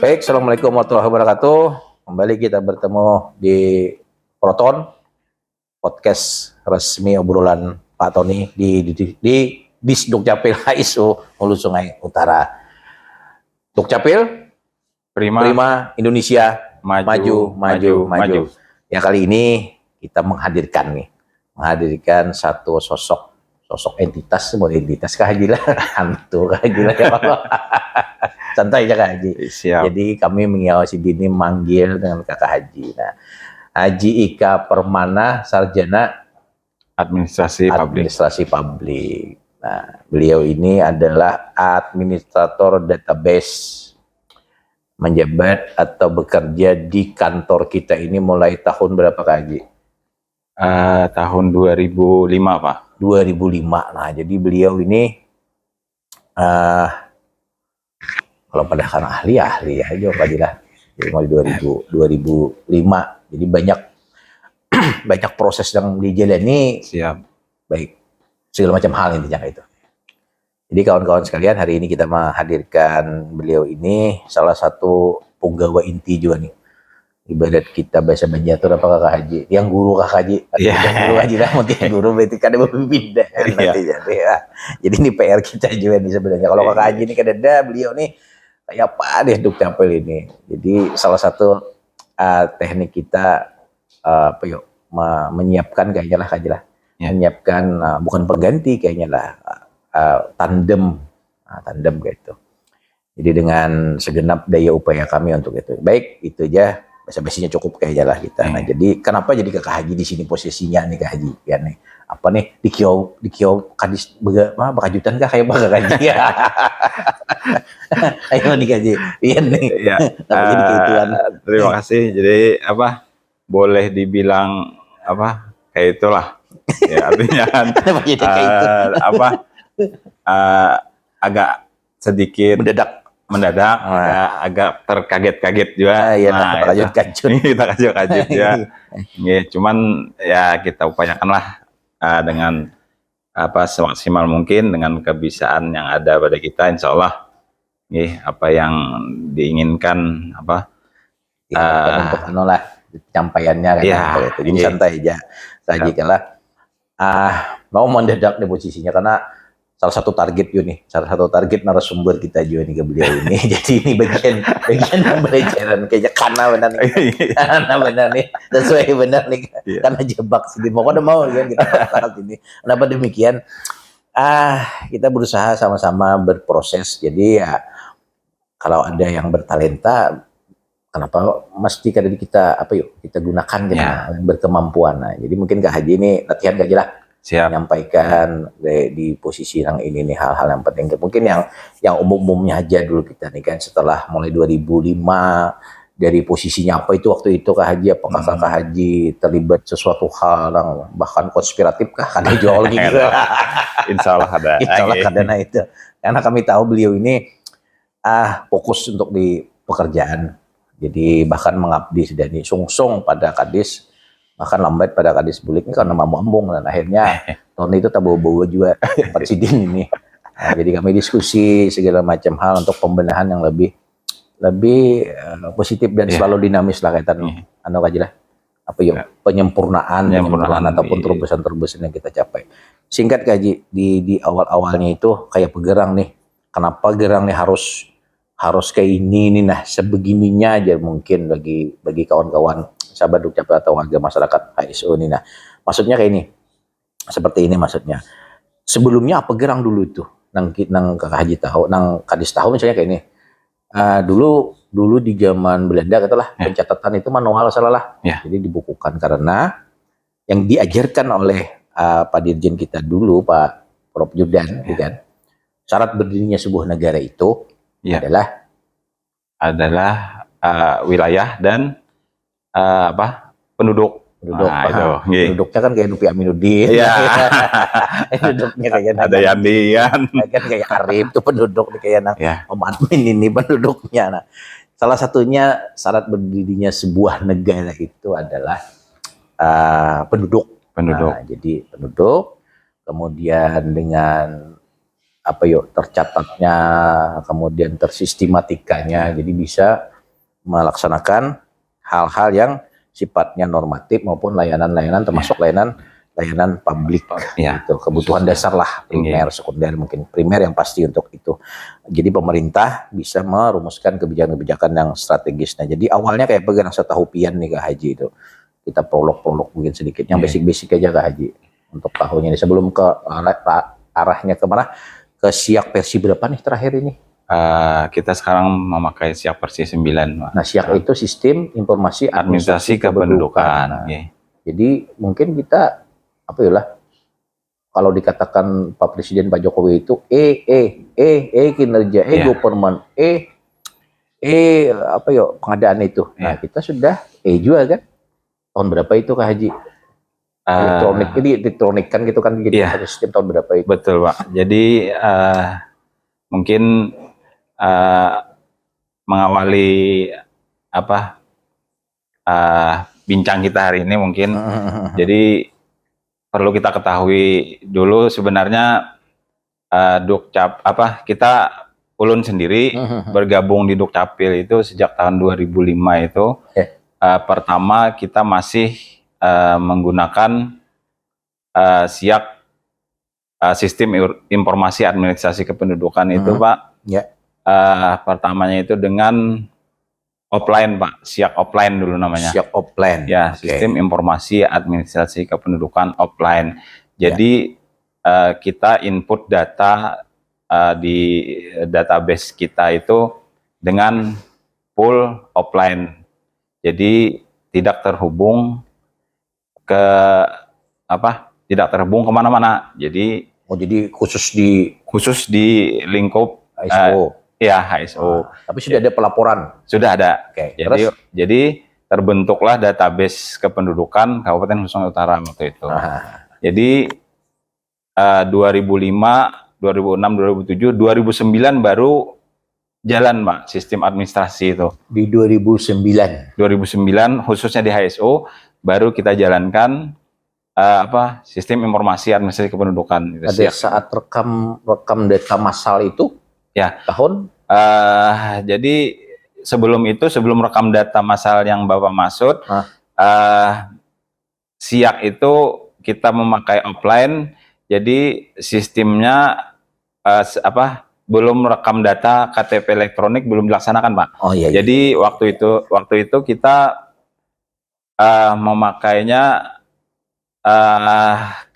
Baik, Assalamualaikum warahmatullahi wabarakatuh. Kembali kita bertemu di Proton, podcast resmi obrolan Pak Tony di Dukcapil HSU Hulu Sungai Utara. Dukcapil, Prima Indonesia, maju. Ya, kali ini kita menghadirkan satu sosok entitas, sebuah entitas Kak Haji lah, hantu Kak Haji lah ya Allah. Santai aja Kak Haji. Siap. Jadi kami mengawasi dini manggil dengan Kakak Haji. Nah, Haji Ika Permana, sarjana administrasi publik. Nah, beliau ini adalah administrator database, menjabat atau bekerja di kantor kita ini mulai tahun berapa Kak Haji? Tahun 2005 Pak. 2005. Nah, jadi beliau ini kalau pada kan ahli aja Pak Jilah. Jadi mulai 2005. Jadi banyak proses yang dijalani. Siap. Baik, segala macam hal intinya kayak itu. Jadi kawan-kawan sekalian, hari ini kita menghadirkan beliau ini salah satu punggawa inti juga nih. Ibadat kita bahasa Banjar apa Kakak Haji? Yang guru Kakak Haji. Yeah. Yang guru Haji lah, mungkin berarti kan ada pindah nanti jadi. Ya. Jadi ini PR kita juga nih sebenarnya. Kalau Kakak Haji ini kan ada beliau nih kayak apa deh Dukcapil ini. Jadi salah satu teknik kita menyiapkan kayaknya lah Kak Haji lah. Yeah. Menyiapkan bukan pengganti kayaknya lah. Tandem kayak itu. Jadi dengan segenap daya upaya kami untuk itu. Baik, itu aja. Basa-basinya cukup kayaknya lah kita. Nah, jadi kenapa jadi Kakak Haji di sini posisinya nih Kak Haji? Ya nih. Apa nih di kiau kadis bakajutan kah kayak Kakak Haji ya? Ayo nih Kak Haji. Iya nih. Ya. Jadi keituan. Terima kasih. Jadi boleh dibilang kayak itulah. Ya, artinya kan agak sedikit mendadak ya, agak terkaget-kaget juga. Kita kaget ya. Ya, cuman ya kita upayakanlah dengan semaksimal mungkin dengan kebiasaan yang ada pada kita, insya Allah apa yang diinginkan untuk penyampaiannya kan ya, itu. Jadi santai aja saja kalah mau mendadak di posisinya karena salah satu target narasumber kita juga nih ke beliau ini. Jadi ini bagian pembelajaran kayaknya karena benar nih sesuai benar nih karena jebak sedih mau kan kita bahas ini. Kenapa demikian? Kita berusaha sama-sama berproses. Jadi ya kalau ada yang bertalenta, kenapa mesti kita kita gunakan berkemampuan. Nah, jadi mungkin Kak Haji ini latihan gak jelas. Siap. Menyampaikan di posisi yang ini nih hal-hal yang penting. Mungkin yang umum-umumnya aja dulu kita nih kan setelah mulai 2005 dari posisinya apa itu waktu itu Kak Haji, apakah Kakak Haji terlibat sesuatu hal yang bahkan konspiratif kah? Kan jual gitu. Insya Allah ada. Nah itu. Karena kami tahu beliau ini fokus untuk di pekerjaan. Jadi bahkan mengabdi sedani sungsung pada kadis, bahkan lambat pada kadis bulik ini karena mampu-ambung dan akhirnya tahun itu tak bawa-bawa juga presiden ini. Nah, jadi kami diskusi segala macam hal untuk pembenahan yang lebih positif dan selalu dinamis lah kaitan penyempurnaan ataupun terobosan-terobosan yang kita capai. Singkat Kaji di awal-awalnya itu kayak pegerang nih. Kenapa gerang nih harus kayak ini nih, nah sebegininya aja mungkin bagi kawan-kawan sahabat Dukcapil atau warga masyarakat HSU ini. Nah, maksudnya kayak ini, seperti ini maksudnya. Sebelumnya apa gerang dulu itu? Nang Kakak Haji tahu, nang kadis tahu misalnya kayak ini. Dulu di zaman Belanda katalah pencatatan itu manual salah. Jadi dibukukan karena yang diajarkan oleh Pak Dirjen kita dulu Pak Prof Jordan, kan? Syarat berdirinya sebuah negara itu adalah wilayah dan penduduk. Penduduknya kan kayak Dupi Aminuddin. Penduduknya kayak ada Yandian. Kan kayak Arif tuh penduduk kayak Om Admin ini penduduknya. Nah, salah satunya syarat berdirinya sebuah negara itu adalah penduduk. Nah, jadi penduduk, kemudian dengan tercatatnya, kemudian tersistematikanya, jadi bisa melaksanakan hal-hal yang sifatnya normatif maupun layanan-layanan termasuk layanan publik Ya. gitu. Kebutuhan dasar lah, primer, sekunder, mungkin primer yang pasti untuk itu. Jadi pemerintah bisa merumuskan kebijakan-kebijakan yang strategis. Nah, jadi awalnya kayak pegang setahu pian nih Kak Haji itu. Kita prolog-prolog mungkin sedikit yang basic-basic aja Kak Haji untuk tahunnya ini sebelum ke arahnya kemana, ke SIAK versi berapa nih terakhir ini? Kita sekarang memakai SIAK versi 9. Pak. Nah, SIAK itu Sistem Informasi Administrasi Kependudukan. Nah, jadi mungkin kita apa ya lah, kalau dikatakan Pak Presiden Pak Jokowi itu kinerja, government, apa ya pengadaan itu. Nah, kita sudah juga kan tahun berapa itu Kak Haji? Elektronik kan gitu kan, jadi sistem tahun berapa itu? Betul Pak. Jadi mungkin mengawali apa bincang kita hari ini mungkin. Jadi perlu kita ketahui dulu sebenarnya Dukcap kita ulun sendiri bergabung di Dukcapil itu sejak tahun 2005 itu. Pertama kita masih menggunakan SIAK Sistem Informasi Administrasi Kependudukan itu Pak. Pertamanya itu dengan offline Pak, SIAK offline dulu namanya. SIAK offline. Ya, Sistem Informasi Administrasi Kependudukan offline. Jadi kita input data di database kita itu dengan full offline. Jadi tidak terhubung tidak terhubung kemana-mana. Jadi khusus di lingkup HSO. HSO. Tapi sudah ada pelaporan. Sudah ada. Jadi terbentuklah database kependudukan Kabupaten Nusa Utara waktu itu. Jadi 2005, 2006, 2007, 2009 baru jalan Pak sistem administrasi itu. Di 2009 khususnya di HSO baru kita jalankan sistem informasi administrasi kependudukan. Pada saat rekam data massal itu tahun? Jadi sebelum rekam data massal yang Bapak maksud, SIAK itu kita memakai offline. Jadi sistemnya belum rekam data KTP elektronik belum dilaksanakan Pak. Jadi waktu itu kita memakainya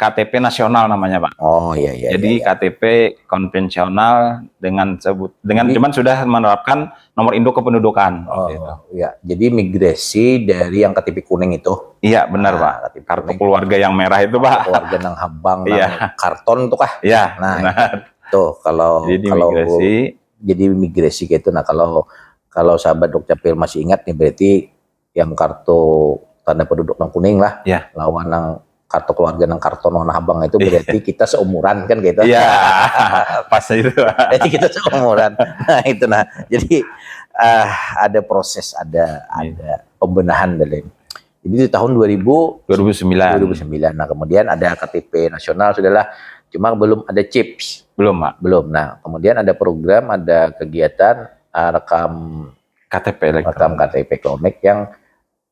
KTP nasional namanya Pak. Jadi KTP konvensional dengan cuman sudah menerapkan nomor induk kependudukan. Jadi migrasi dari yang KTP kuning itu. Iya benar Pak. Kartu keluarga yang merah itu Pak. Keluarga nang habang, nang karton itu kah? Iya. Nah, tuh kalau jadi migrasi kayak itu. Nah kalau sahabat Dukcapil masih ingat nih berarti yang kartu tanda penduduk nang kuning lah, lawan nang kartu keluarga nang karton warna abang itu berarti kita seumuran kan gitu. Iya, pas itu. Berarti kita seumuran. Nah itu jadi ada proses, ada pembenahan dalam. Jadi di tahun 2009. Nah kemudian ada KTP nasional sudahlah, cuma belum ada chips. Belum Pak. Belum. Nah kemudian ada program, ada kegiatan rekam KTP elektronik yang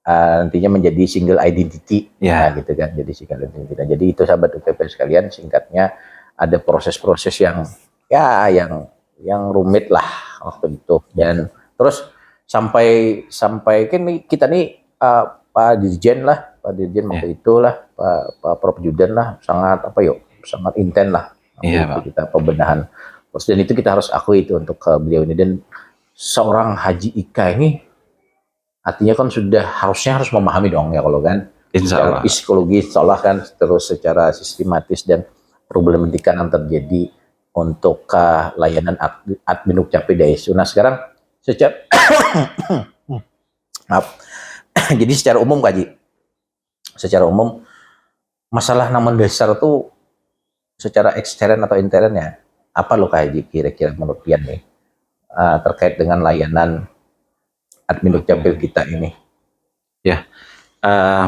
nantinya menjadi single identity, gitu kan. Jadi single identity. Nah, jadi itu sahabat UPP sekalian, singkatnya ada proses-proses yang rumit lah waktu itu. Dan terus sampai kan kita nih Pak Dirjen waktu itu lah, Pak Prof Judan lah, sangat intens lah kita pembenahan. Terus dan itu kita harus akui itu untuk beliau ini. Dan seorang Haji Ika ini artinya kan harusnya harus memahami dong ya kalau kan secara psikologi insya Allah kan, terus secara sistematis dan problematika yang terjadi untuk layanan admin Dukcapil DSU. Nah sekarang jadi secara umum masalah nama dasar tuh secara ekstern atau intern ya apa lo Kak Haji kira-kira menurut Pian nih terkait dengan layanan admin Dukcapil kita ini?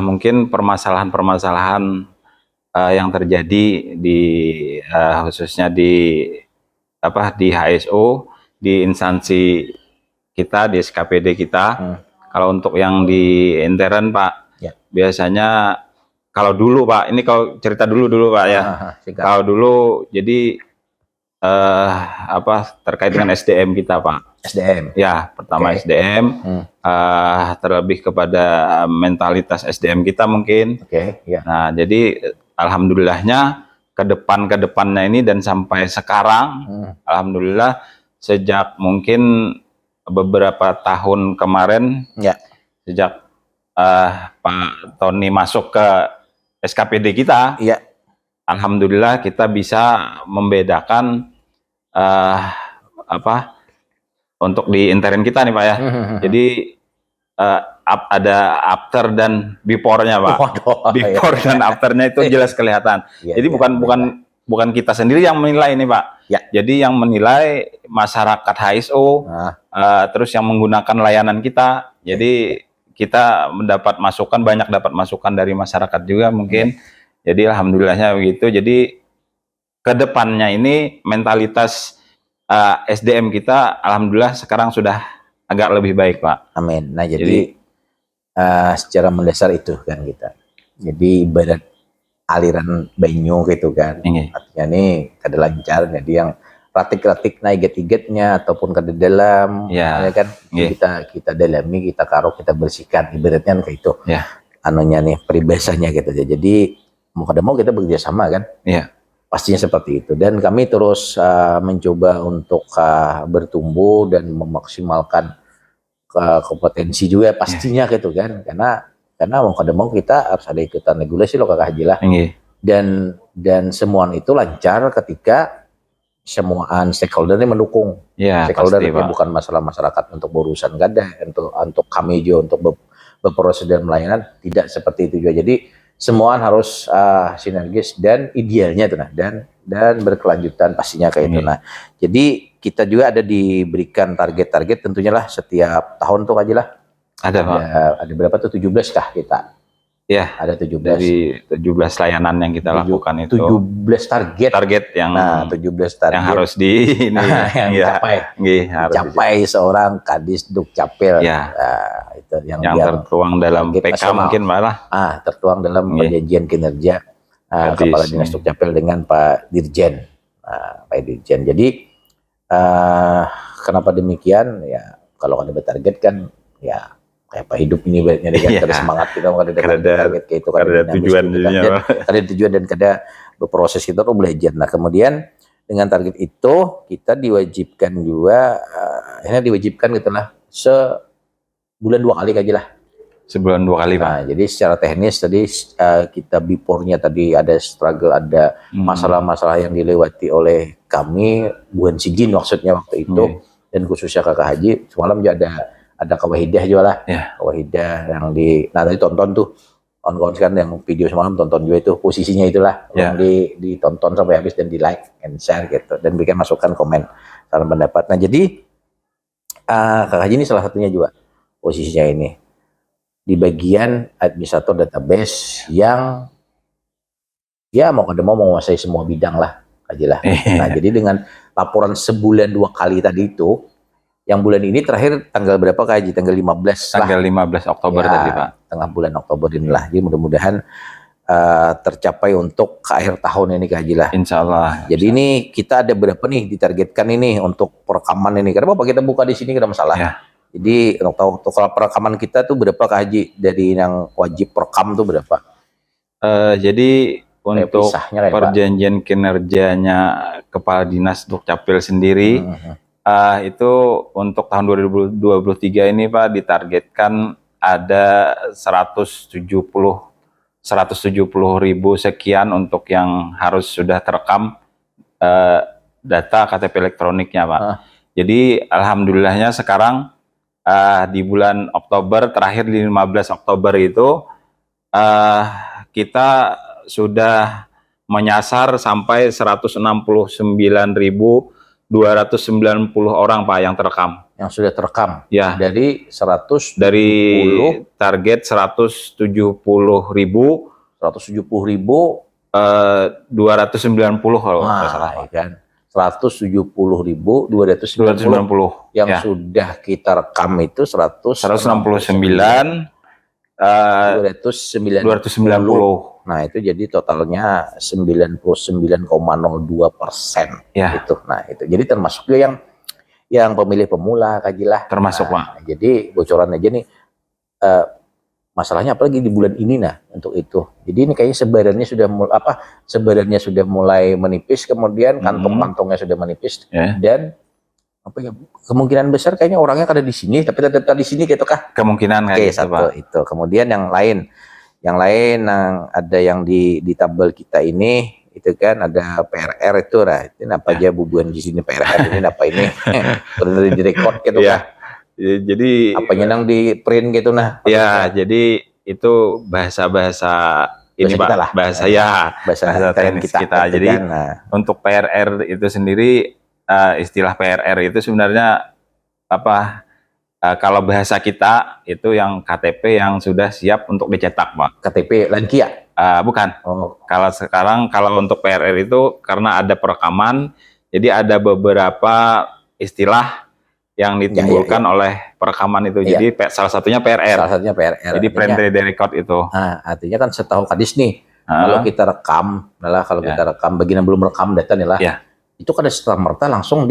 Mungkin permasalahan-permasalahan yang terjadi di khususnya di HSO, di instansi kita di SKPD kita. Kalau untuk yang di intern Pak, biasanya kalau dulu Pak, ini kalau cerita dulu Pak ya. Kalau dulu jadi terkait dengan SDM kita Pak. SDM. Ya, pertama SDM, terlebih kepada mentalitas SDM kita mungkin. Nah, jadi alhamdulillahnya ke depannya ini dan sampai sekarang, alhamdulillah sejak mungkin beberapa tahun kemarin, sejak Pak Tony masuk ke SKPD kita, alhamdulillah kita bisa membedakan untuk di intern kita nih Pak ya. Jadi ada after dan before-nya Pak. Before dan after-nya itu jelas kelihatan. Jadi bukan kita sendiri yang menilai ini Pak. Jadi yang menilai masyarakat HSO, terus yang menggunakan layanan kita. Jadi kita banyak dapat masukan dari masyarakat juga mungkin. Jadi alhamdulillahnya begitu. Jadi kedepannya ini mentalitas SDM kita alhamdulillah sekarang sudah agak lebih baik Pak. Amin. Nah jadi secara mendasar itu kan kita. Jadi ibarat aliran banyu gitu kan. Artinya ini kada lancar, jadi yang ratik-ratik naik get-getnya ataupun kada dalam, ya kan kita dalami, kita karo, kita bersihkan, ibaratnya kayak itu. Anunya nih peribahasanya gitu. Jadi mau kada mau kita bekerja sama kan. Pastinya seperti itu. Dan kami terus mencoba untuk bertumbuh dan memaksimalkan kompetensi juga pastinya gitu kan. Karena mau kada mau kita harus ada ikutan regulasi loh Kakak Haji lah. Dan semua itu lancar ketika semuaan stakeholder ini mendukung. Stakeholder pasti, bukan masalah masyarakat untuk berurusan gada, untuk kami juga untuk berproses dalam pelayanan, tidak seperti itu juga. Jadi semua harus sinergis dan idealnya itu dan berkelanjutan pastinya kayak itu. Nah, jadi kita juga ada diberikan target-target tentunya lah setiap tahun tuh aja lah. Ada berapa tuh 17 kah kita? Ada 17. Dari 17 layanan yang kita lakukan itu. 17 target yang 17 target yang harus dicapai seorang Kadis Dukcapil. Itu yang tertuang dalam PK nasional. Mungkin malah tertuang dalam perjanjian kinerja Kepala Dinas Dukcapil dengan Pak Dirjen. Pak Dirjen. Jadi kenapa demikian? Ya kalau ada target kan ya kayak apa hidup ini baiknya dengan ada semangat kita ada target kayak itu ada tujuan ada tujuan dan kada berproses kita tuh belajar. Nah kemudian dengan target itu kita diwajibkan juga ini diwajibkan gitulah sebulan 2 kali aja lah. Sebulan 2 kali Pak. Nah, jadi secara teknis tadi kita before-nya tadi ada struggle, ada masalah-masalah yang dilewati oleh kami bukan Sijin maksudnya waktu itu dan khususnya Kakak Haji semalam juga ada Kawahidah juga lah. Kawahidah yang tadi tonton tuh kawan-kawan kan yang video semalam tonton juga itu posisinya itulah yang ditonton sampai habis dan di like and share gitu dan berikan masukan komen saran pendapat. Nah jadi Kakak Haji ini salah satunya juga posisinya ini di bagian administrator database yang mau kada mau menguasai semua bidang lah aja lah. Nah jadi dengan laporan sebulan 2 kali tadi itu yang bulan ini terakhir tanggal berapa Kak Haji? Tanggal 15 Tanggal 15 Oktober tadi Pak. Tengah bulan Oktober inilah. Jadi mudah-mudahan tercapai untuk ke akhir tahun ini Kak Haji lah. Insya Allah. Jadi ini kita ada berapa nih ditargetkan ini untuk perekaman ini. Karena Bapak kita buka di sini kada masalah. Jadi untuk kalau perekaman kita tuh berapa Kak Haji? Dari yang wajib perekam tuh berapa? Jadi untuk perjanjian kinerjanya Kepala Dinas Dukcapil sendiri itu untuk tahun 2023 ini Pak ditargetkan ada 170.000 sekian untuk yang harus sudah terekam data KTP elektroniknya Pak. Jadi alhamdulillahnya sekarang di bulan Oktober terakhir di 15 Oktober itu kita sudah menyasar sampai 169.290 orang Pak yang terekam. Yang sudah terekam. Dari 100 dari target 170.000 290 kalau nggak salah. Kan. 170.290. Yang ya. sudah kita rekam itu 169 290. Nah, itu jadi totalnya 99,02%. Ya. Itu. Nah, itu. Jadi termasuk juga yang pemilih pemula, Kak Jilah. Termasuk, Pak. Jadi bocoran aja nih, masalahnya apalagi di bulan ini untuk itu. Jadi ini kayaknya sebarannya sudah mulai menipis, kemudian kantong-kantongnya sudah menipis, dan apa ya, kemungkinan besar kayaknya orangnya ada di sini tapi tetap di sini gitu kah? Kemungkinan kayak gitu, Pak. Itu. Kemudian yang lain ada yang di tabel kita ini itu kan ada PRR itu lah. Ini apa aja bubuan di sini PRR ini apa ini? Udah di record gitu ya. Kah? Jadi apanya yang di print gitu nah. Ya, jadi itu bahasa ini Pak, bahasa teknis kita. Jadi kan, untuk PRR itu sendiri, istilah PRR itu sebenarnya apa? Kalau bahasa kita itu yang KTP yang sudah siap untuk dicetak, Pak. KTP Lankia? Bukan. Kalau sekarang kalau untuk PRR itu karena ada perekaman, jadi ada beberapa istilah yang ditimbulkan oleh perekaman itu. Jadi salah satunya PRR. Jadi print ready record itu. Nah, artinya kan setahu Kadis nih, kalau kita rekam, kita rekam bagian yang belum rekam data nih lah, itu kan ada serta-merta langsung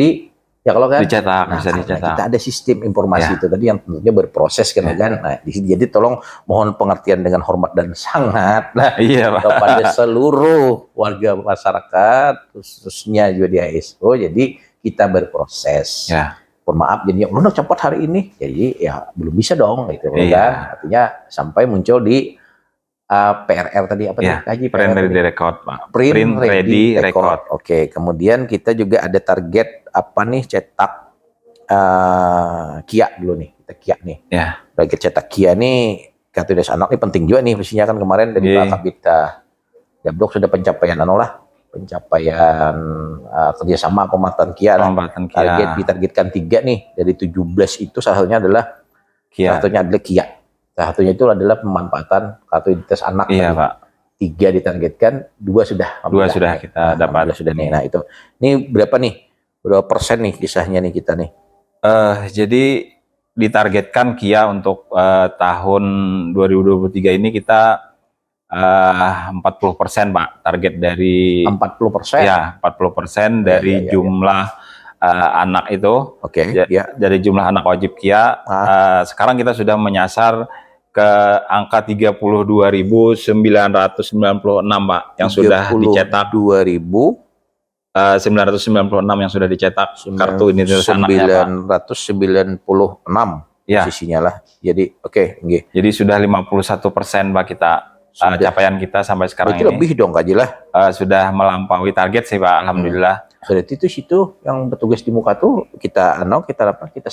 kalau kan dicetak, bisa dicetak. Kita ada sistem informasi itu tadi yang tentunya berproses kan. Nah, jadi tolong mohon pengertian dengan hormat dan sangat kepada seluruh warga masyarakat, khususnya juga di ASO. Jadi kita berproses. Mohon maaf, jadi udah cepat hari ini, jadi ya belum bisa dong gitu kan. Artinya sampai muncul di PRR tadi apa tadi? Print ready record, Pak. Print ready record. Oke, kemudian kita juga ada target apa nih, cetak Kia dulu nih, kita Kia nih. Target cetak Kia nih, kartu Indonesia Anak ini penting juga nih, pastinya kan kemarin dari Pak Kabita Gablok sudah pencapaian kerjasama pemanfaatan Kia. Ditargetkan 3 nih dari 17 itu, salah satunya adalah Kia. Salah satunya itu adalah pemanfaatan kartu identitas anak. Pak. 3 ditargetkan, 2 sudah. 2 sudah kita dapat. Sudah nih. Nah itu, ini berapa persen nih kisahnya nih kita nih? Jadi ditargetkan Kia untuk tahun 2023 ini kita 40%, Pak, target dari 40%. Ya, 40% dari jumlah anak itu. Dari jumlah anak wajib Kia. Sekarang kita sudah menyasar ke angka 32.996, Pak, yang sudah dicetak. 996 yang sudah dicetak kartu identitas anaknya, Pak. 996 posisinya lah. Jadi Jadi sudah 51%, Pak, kita. Capaian kita sampai sekarang ini lebih dong Kak Jilah. Sudah melampaui target sih, Pak, alhamdulillah. Berarti itu situ yang bertugas di muka tuh kita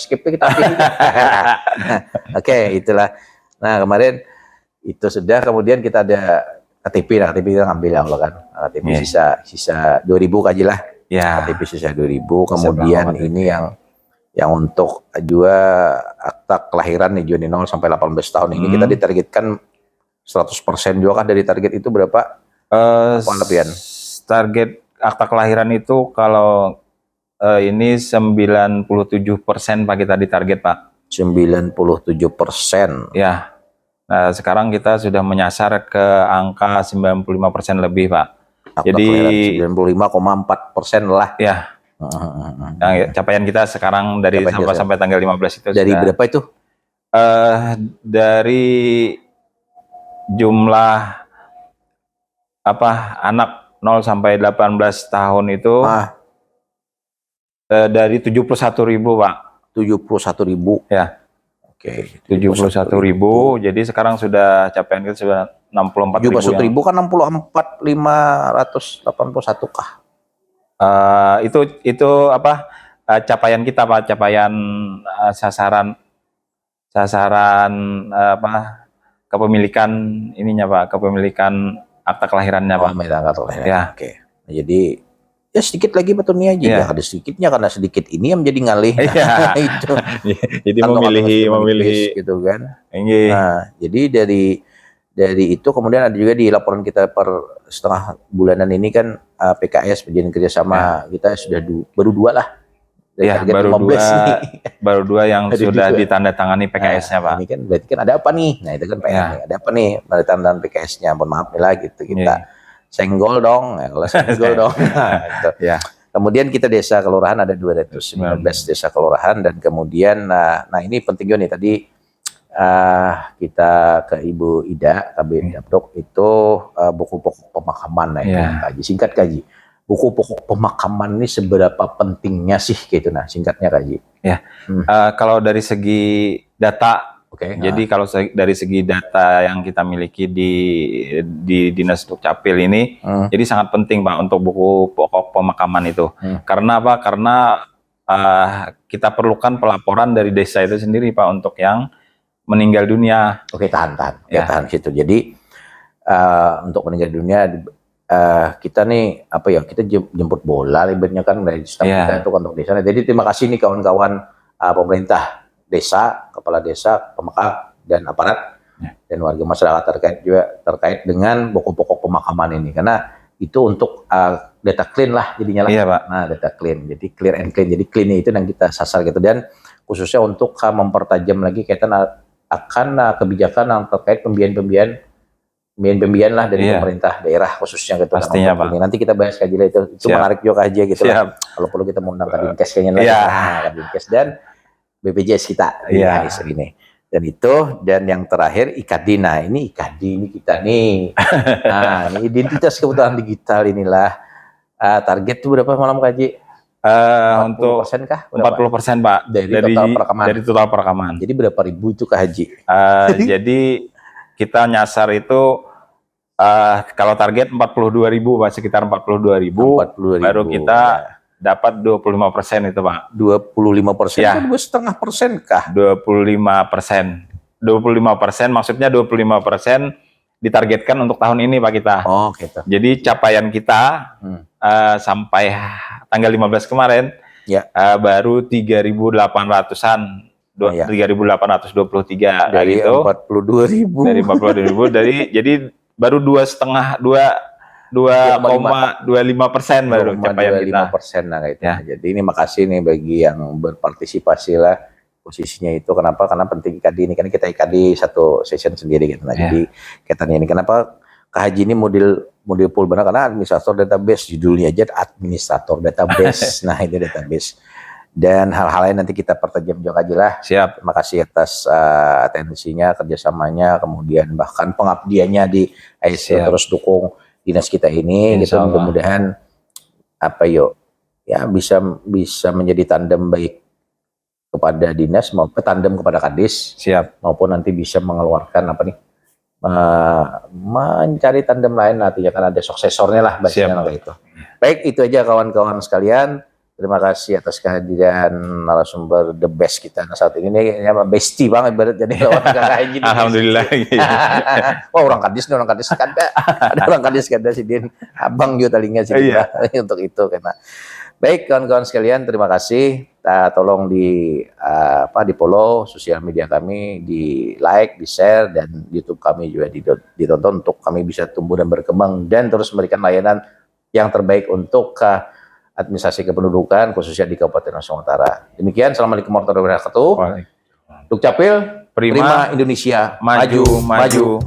skip kita pilih. Itulah. Nah, kemarin itu sudah, kemudian kita ada KTP. Nah, KTP kita ngambil Allah kan. KTP sisa 2.000 Kak Jilah. KTP sisa 2.000. Kemudian ini yang untuk juga akta kelahiran nih Joni 0 sampai 18 tahun ini kita ditargetkan 100% juga kan dari target itu berapa? Target akta kelahiran itu kalau ini 97% Pak, kita ditarget, Pak. 97%. Ya. Nah, sekarang kita sudah menyasar ke angka 95% lebih, Pak. Akta jadi 95,4% lah. Ya. Capaian kita sekarang dari sampai tanggal 15 itu dari berapa itu? Dari jumlah anak 0 sampai 18 tahun itu dari 71.000, Pak. 71.000. Ya. 71.000. Jadi sekarang sudah capaian kita sudah 64.000. 71.000 kan 64.581 kah? Itu capaian kita, Pak, capaian sasaran kepemilikan ininya, Pak, kepemilikan akta kelahirannya, Pak. Nah, jadi ya sedikit lagi betulnya aja. Ada sedikitnya karena sedikit ini yang menjadi ngalih. Itu. Jadi memilih gitu kan. Nah, jadi Dari itu kemudian ada juga di laporan kita per setengah bulanan ini kan PKS perjanjian kerjasama kita sudah baru 2 lah. Dari Ya, target 15 nih. baru 2 yang Ada sudah 2. ditandatangani PKS-nya, Pak. Ini kan berarti kan ada apa nih? Nah itu kan PR nih. Ada apa nih penandatanganan PKS-nya? Mohon maaf nih lah gitu kita senggol dong. Ya, kalau senggol dong. Nah, gitu. Ya. Kemudian kita desa kelurahan ada 219 desa kelurahan dan kemudian nah ini penting juga nih tadi kita ke Ibu Ida Kabin Dapdok itu buku pokok pemakaman kaji singkat kaji. Buku pokok pemakaman ini seberapa pentingnya sih gitu nah singkatnya kaji. Ya. Kalau dari segi data jadi kalau dari segi data yang kita miliki di Dinas Dukcapil ini, jadi sangat penting Pak untuk buku pokok pemakaman itu. Karena apa? Karena kita perlukan pelaporan dari desa itu sendiri Pak untuk yang meninggal dunia. Oke, tahan situ. Jadi untuk meninggal dunia kita nih apa ya? Kita jemput bola ibaratnya kan dari staf kita itu kantor desa. Jadi terima kasih nih kawan-kawan pemerintah desa, kepala desa, pemakam dan aparat dan warga masyarakat terkait dengan buku pokok pemakaman ini karena itu untuk data clean lah jadinya lah. Iya, Pak. Nah, data clean. Jadi clear and clean. Jadi clean itu yang kita sasar gitu dan khususnya untuk mempertajam lagi kaitan akan kebijakan yang terkait pembiayaan lah dari pemerintah daerah khususnya gitu. Pastinya, Pak. Nanti kita bahas kaji lah itu menarik juga aja gitu lah. Kalau perlu kita mengundang Kadinkes kayaknya lagi. Kadinkes dan BPJS kita ini. Dan yang terakhir IKADI. Nah, ini IKADI ini kita nih. Nah, ini identitas kebutuhan digital inilah. Target itu berapa malam kaji? 40% kah? 40% Pak dari total perekaman. Jadi berapa ribu itu Kak Haji? Jadi kita nyasar itu kalau target 42.000 Pak, sekitar 42.000. Baru kita dapat 25% itu Pak. 25%? Ya. 2,5% kah? 25%. 25% maksudnya 25% ditargetkan untuk tahun ini Pak kita. Oh gitu. Jadi capaian kita sampai tanggal 15 kemarin baru 3.800-an. 3.823 dari gitu. 42.000. Dari 42.000 jadi baru 2,25% baru capaian kita. 25% nah gitu. Jadi ini makasih nih bagi yang berpartisipasi lah posisinya itu kenapa? Karena penting IKADI ini kan kita IKADI satu session sendiri gitu. Nah, jadi kaitannya ini kenapa Kak Haji ini model pool benar karena administrator database judulnya aja administrator database. Nah, ini database. Dan hal-hal lain nanti kita pertajam juga aja lah. Siap. Terima kasih atas atensinya, kerjasamanya, kemudian bahkan pengabdiannya di IC terus dukung dinas kita ini. Kita mudah-mudahan bisa menjadi tandem baik kepada dinas maupun tandem kepada kadis. Siap. Maupun nanti bisa mengeluarkan mencari tandem lain nantinya kan ada suksesornya lah bahasanya kayak itu. Baik, itu aja kawan-kawan sekalian. Terima kasih atas kehadiran narasumber the best kita saat ini nih, bestie banget ibarat jadi orang kakak ini. Alhamdulillah. Wah, orang kadis kada. Ada orang kadis kada si Din. Abang juga talinya sih untuk itu karena. Baik kawan-kawan sekalian, terima kasih. Tolong di follow sosial media kami, di like, di share dan YouTube kami juga ditonton untuk kami bisa tumbuh dan berkembang dan terus memberikan layanan yang terbaik untuk administrasi kependudukan khususnya di Kabupaten Sumatera Utara. Demikian, assalamualaikum warahmatullahi wabarakatuh. Dukcapil, Prima Indonesia, maju.